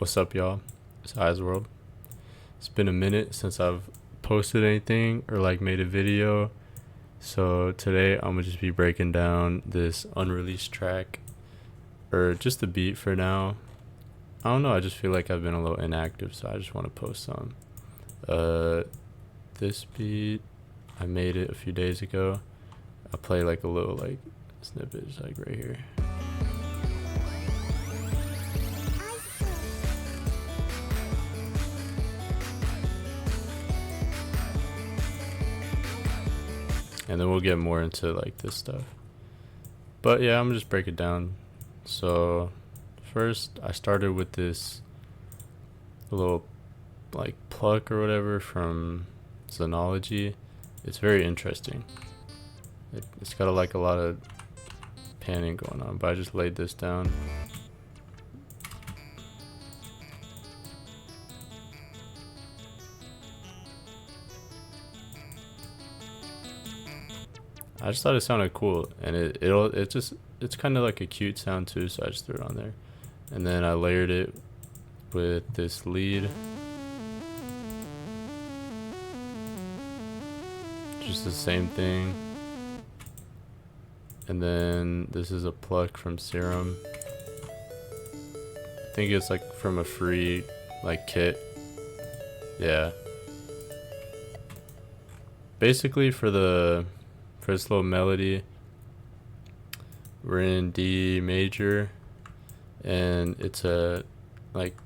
What's up, y'all? It's Eyes World. It's been a minute since I've posted anything or like made a video. So today I'm gonna just be breaking down this unreleased track or just the beat for now. I don't know, I just feel like I've been a little inactive, so I just want to post some. This beat, I made it a few days ago. I'll play like a little like snippets like right here. And then we'll get more into like this stuff. But yeah, I'm gonna just break it down. So first I started with this little like pluck or whatever from Xenology. It's very interesting. It's got like a lot of panning going on, but I just laid this down. I just thought it sounded cool, and it's kind of like a cute sound too, so I just threw it on there. And then I layered it with this lead. Just the same thing. And then this is a pluck from Serum. I think it's like from a free like kit. Yeah. Basically for this little melody, we're in D major, and it's a like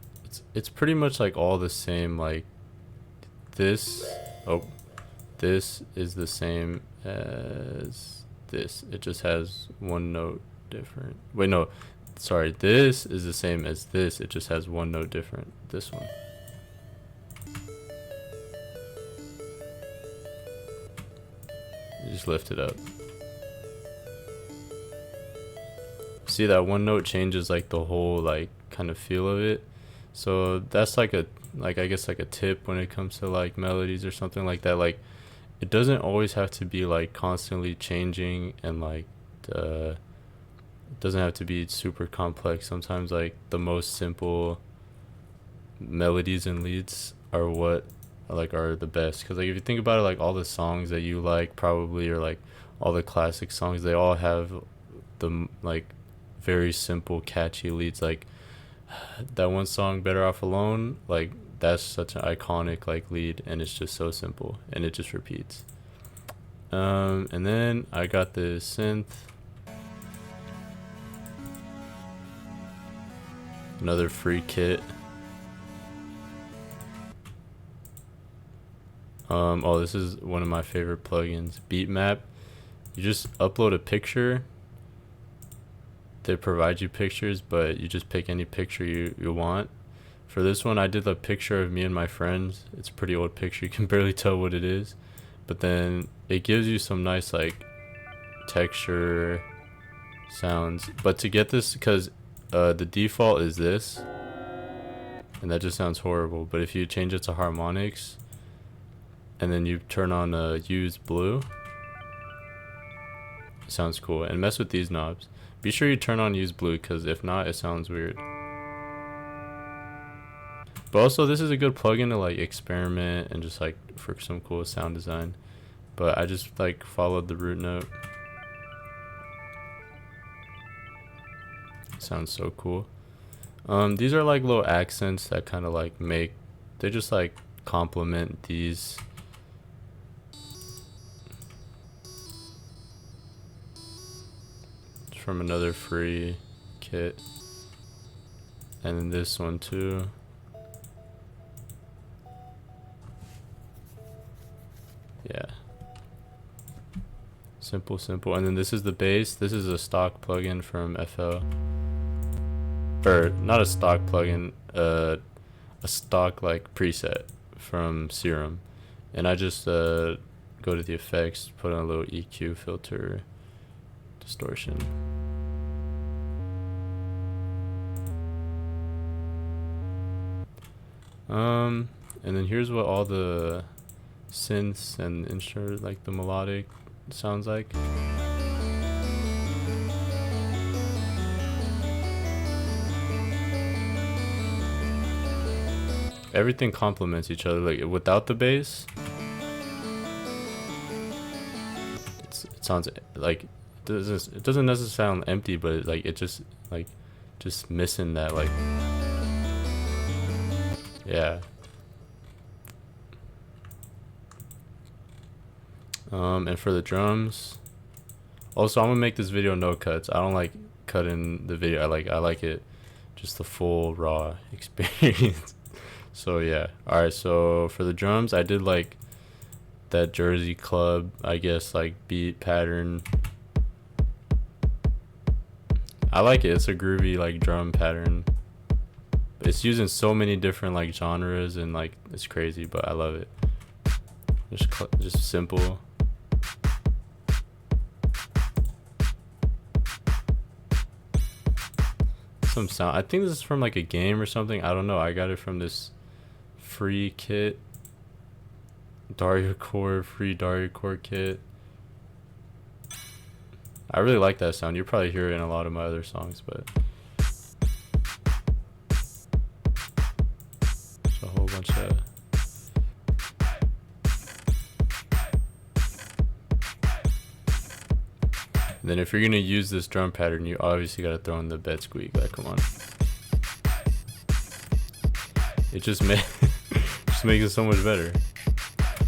it's pretty much like all the same. Like this this is the same as this. It just has one note different. Wait, no, sorry, this is the same as this, it just has one note different. This one. You just lift it up. See, that one note changes like the whole like kind of feel of it. So that's like I guess like a tip when it comes to like melodies or something like that. Like it doesn't always have to be like constantly changing, and like it doesn't have to be super complex. Sometimes like the most simple melodies and leads are what are the best, because like if you think about it, like all the songs that you like probably, or like all the classic songs, they all have the like very simple catchy leads. Like that one song, Better Off Alone, like that's such an iconic like lead, and it's just so simple and it just repeats. And then I got this synth, another free kit. Oh, this is one of my favorite plugins, Beat Map. You just upload a picture. They provide you pictures, but you just pick any picture you want. For this one, I did a picture of me and my friends. It's a pretty old picture. You can barely tell what it is. But then it gives you some nice like texture sounds. But to get this, because the default is this, and that just sounds horrible. But if you change it to harmonics, and then you turn on use blue, it sounds cool. And mess with these knobs. Be sure you turn on use blue, because if not, it sounds weird. But also, this is a good plugin to like experiment and just like for some cool sound design. But I just like followed the root note. Sounds so cool. These are like little accents that kind of like they just like complement these. It's from another free kit. And then this one too. Yeah. Simple. And then this is the bass. This is a stock plugin from FL. Or not a stock plugin, a stock like preset from Serum. And I just go to the effects, put on a little EQ filter, distortion. And then here's what all the synths and instruments, like the melodic, sounds like. everything complements each other. Like without the bass, it sounds like it doesn't necessarily sound empty, but it just like just missing that like, yeah. And for the drums, also I'm gonna make this video no cuts. I don't like cutting the video. I like it just the full raw experience. So yeah. All right, so for the drums, I did like that Jersey club, I guess, like beat pattern. I like it. It's a groovy like drum pattern. It's using so many different like genres and like it's crazy, but I love it. Just simple. Some sound. I think this is from like a game or something. I don't know. I got it from this free kit. Free Daria Core kit. I really like that sound. You probably hear it in a lot of my other songs, but there's a whole bunch of. And then if you're gonna use this drum pattern, you obviously gotta throw in the bed squeak. Like, come on. It just just makes it so much better.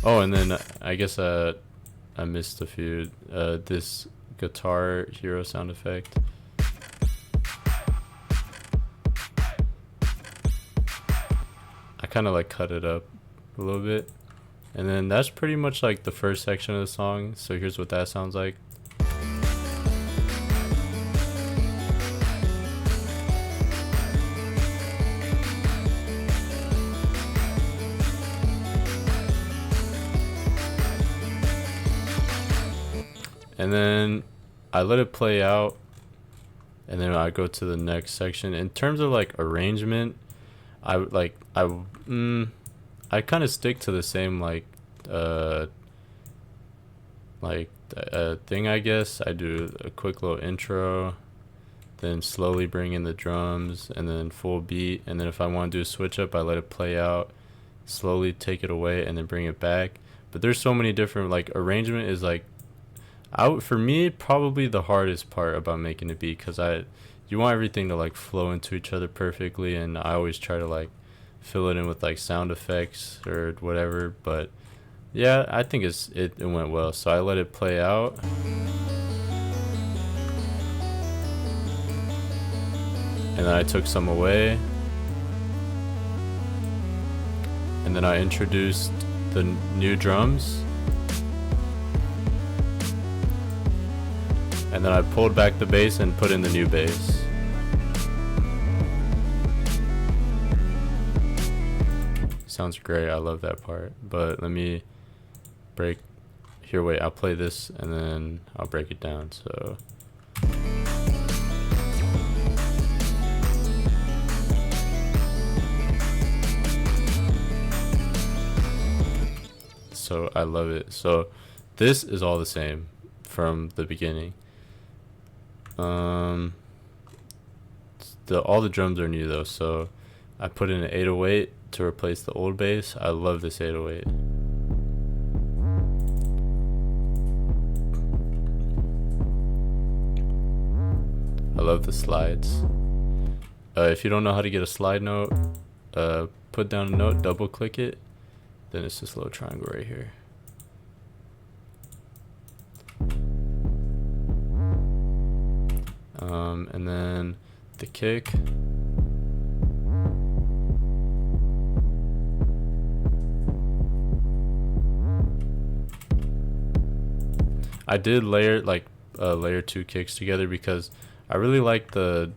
Oh, and then I guess I missed a few. This Guitar Hero sound effect. I kind of like cut it up a little bit. And then that's pretty much like the first section of the song. So here's what that sounds like. And then I let it play out, and then I go to the next section. In terms of like arrangement, I kind of stick to the same thing, I guess. I do a quick little intro, then slowly bring in the drums, and then full beat. And then if I want to do a switch up, I let it play out, slowly take it away, and then bring it back. But there's so many different like arrangement is like. For me, probably the hardest part about making a beat, because you want everything to like flow into each other perfectly, and I always try to like fill it in with like sound effects or whatever. But yeah, I think it went well, so I let it play out. And then I took some away, and then I introduced the new drums. And then I pulled back the bass and put in the new bass. Sounds great. I love that part. But let me break. Here, wait. I'll play this and then I'll break it down. So I love it. So this is all the same from the beginning. All the drums are new though, so I put in an 808 to replace the old bass. I love this 808. I love the slides. If you don't know how to get a slide note, put down a note, double click it, then it's this little triangle right here. And then the kick. I did layer layer 2 kicks together because I really like the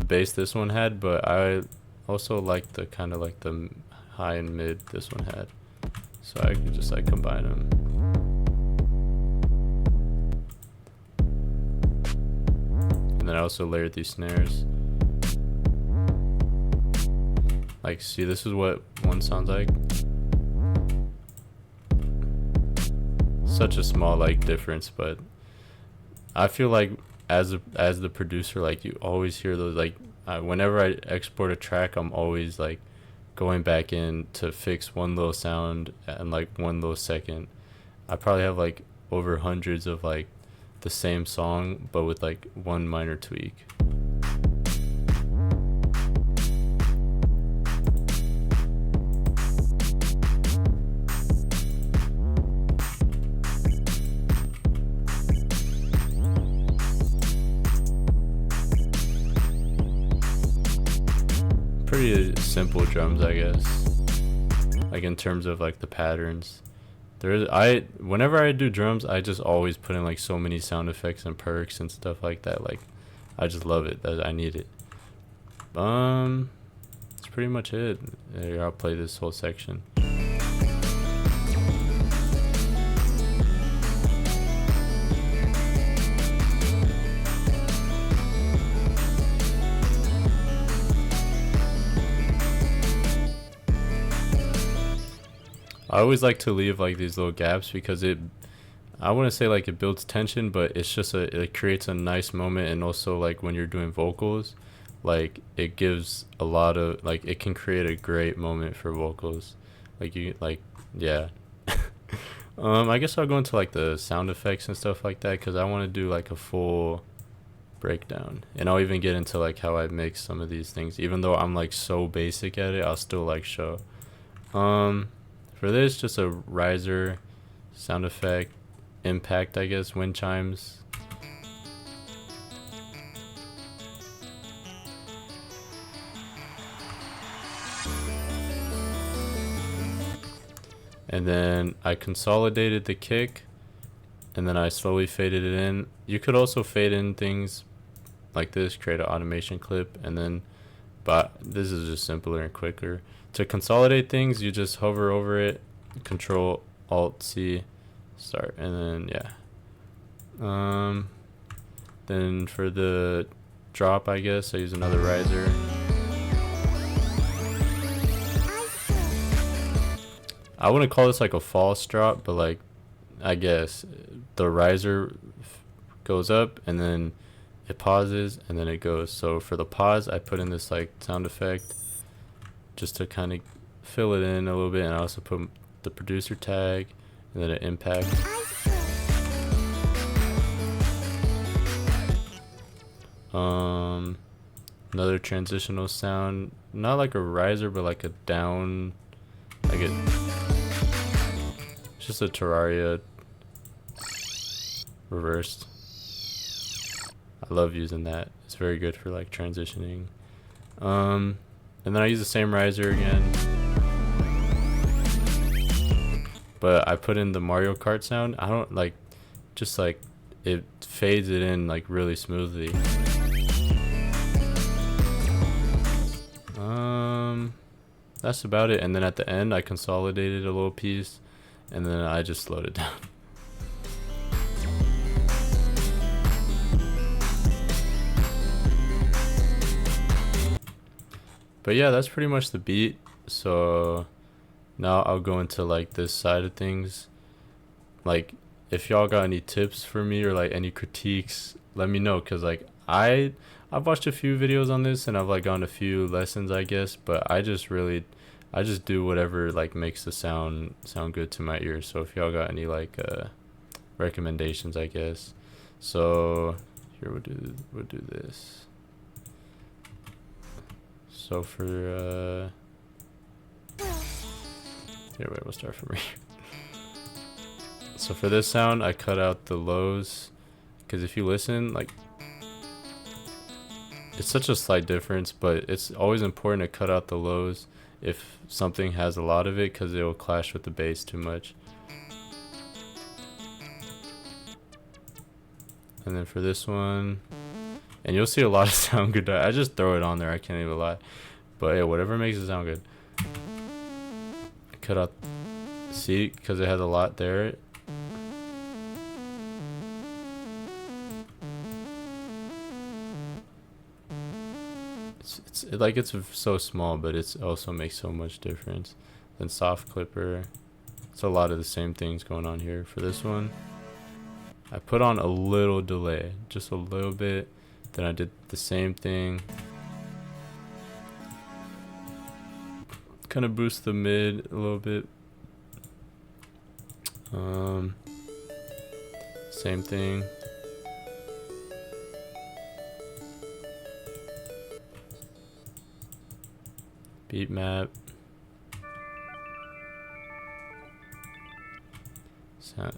bass this one had, but I also like the kind of like the high and mid this one had, so I could just like combine them. And then I also layered these snares. Like, see, this is what one sounds like. Such a small like difference, but I feel like as the producer, like you always hear those, like whenever I export a track, I'm always like going back in to fix one little sound and like one little second. I probably have like over hundreds of like the same song but with like one minor tweak. Pretty simple drums, I guess, like in terms of like the patterns. Whenever I do drums, I just always put in like so many sound effects and perks and stuff like that. Like I just love it. I need it. That's pretty much it. Here, I'll play this whole section. I always like to leave like these little gaps because I wouldn't say like it builds tension, but it creates a nice moment. And also like when you're doing vocals, like it gives a lot of like, it can create a great moment for vocals. Like yeah. I guess I'll go into like the sound effects and stuff like that because I want to do like a full breakdown, and I'll even get into like how I mix some of these things. Even though I'm like so basic at it, I'll still like show. For this, just a riser, sound effect, impact, I guess, wind chimes. And then I consolidated the kick, and then I slowly faded it in. You could also fade in things like this, create an automation clip, and then, but this is just simpler and quicker. To consolidate things, you just hover over it, Control Alt C, start, and then yeah. Then for the drop, I guess I use another riser. I wouldn't call this like a false drop, but like I guess the riser goes up and then it pauses and then it goes. So for the pause, I put in this like sound effect just to kind of fill it in a little bit, and I also put the producer tag and then an impact. Another transitional sound, not like a riser but like a down, like it's just a Terraria reversed. I love using that. It's very good for like transitioning. And then I use the same riser again, but I put in the Mario Kart sound. I don't like, just like it fades it in like really smoothly. That's about it. And then at the end I consolidated a little piece and then I just slowed it down. But yeah, that's pretty much the beat. So now I'll go into like this side of things. Like if y'all got any tips for me or like any critiques, let me know, because like I've watched a few videos on this and I've like gone a few lessons, I guess, but I just do whatever like makes the sound good to my ears. So if y'all got any like recommendations, I guess. So here we'll do this. So for here, wait, we'll start from here. So for this sound, I cut out the lows, because if you listen, like, it's such a slight difference, but it's always important to cut out the lows if something has a lot of it, because it will clash with the bass too much. And then for this one, and you'll see a lot of sound good. I just throw it on there, I can't even lie. But yeah, whatever makes it sound good. Cut out, see, because it has a lot there. It's so small, but it's also makes so much difference. Then soft clipper, it's a lot of the same things going on here. For this one, I put on a little delay, just a little bit. Then I did the same thing kind of boost the mid a little bit. Same thing. Beat map.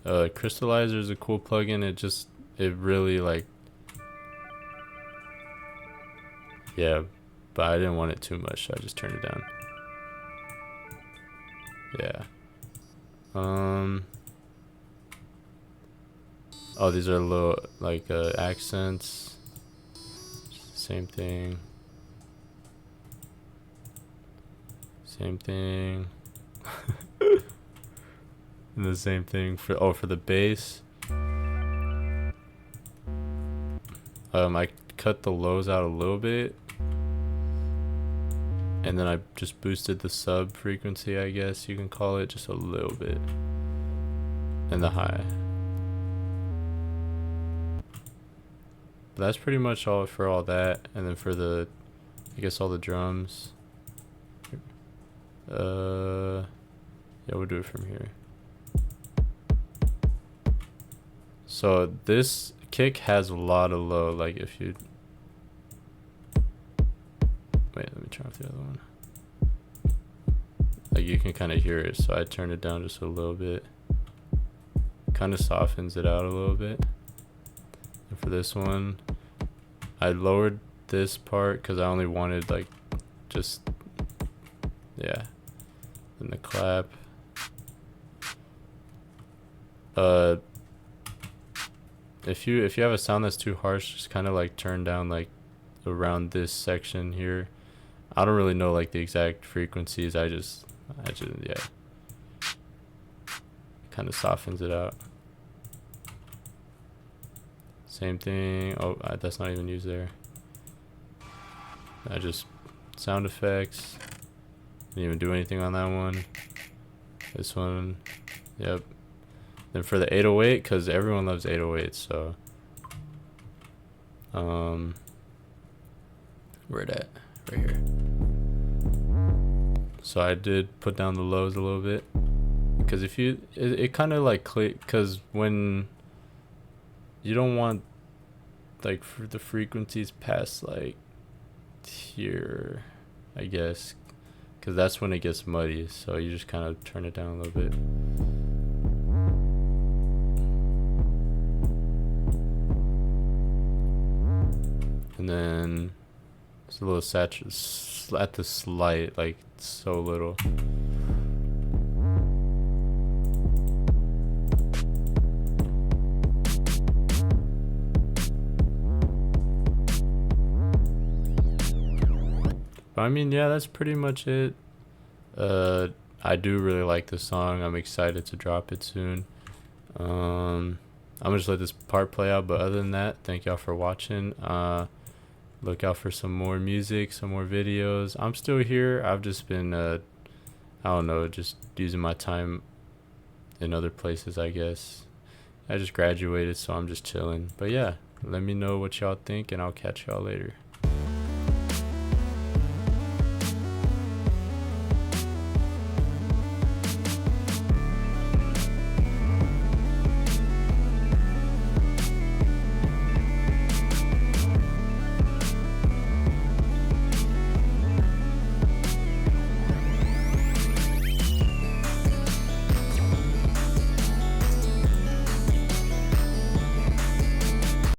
Crystallizer is a cool plugin. It really like, yeah, but I didn't want it too much, so I just turned it down. Yeah. Oh, these are little like accents. Same thing. Same thing. And the same thing for the bass. I cut the lows out a little bit, and then I just boosted the sub frequency, I guess you can call it, just a little bit, and the high. But that's pretty much all for all that. And then for the, I guess, all the drums, yeah, we'll do it from here. So this kick has a lot of low, like if you wait, let me turn off the other one. Like you can kind of hear it, so I turned it down just a little bit. Kind of softens it out a little bit. And for this one, I lowered this part because I only wanted like just, yeah. And the clap. If you have a sound that's too harsh, just kind of like turn down like around this section here. I don't really know like the exact frequencies. I just yeah, kind of softens it out. Same thing. Oh, that's not even used there. I just sound effects. Didn't even do anything on that one. This one, yep. Then for the 808, because everyone loves 808s, so where it at? Right here. So I did put down the lows a little bit, because if you, it kind of like click, because when you don't want like for the frequencies past like here, I guess, because that's when it gets muddy. So you just kind of turn it down a little bit. And then it's a little at the slight, like so little. But I mean, yeah, that's pretty much it. I do really like this song. I'm excited to drop it soon. I'm gonna just let this part play out, but other than that, thank y'all for watching. Look out for some more music, some more videos. I'm still here. I've just been, I don't know, just using my time in other places, I guess. I just graduated, so I'm just chilling. But yeah, let me know what y'all think, and I'll catch y'all later.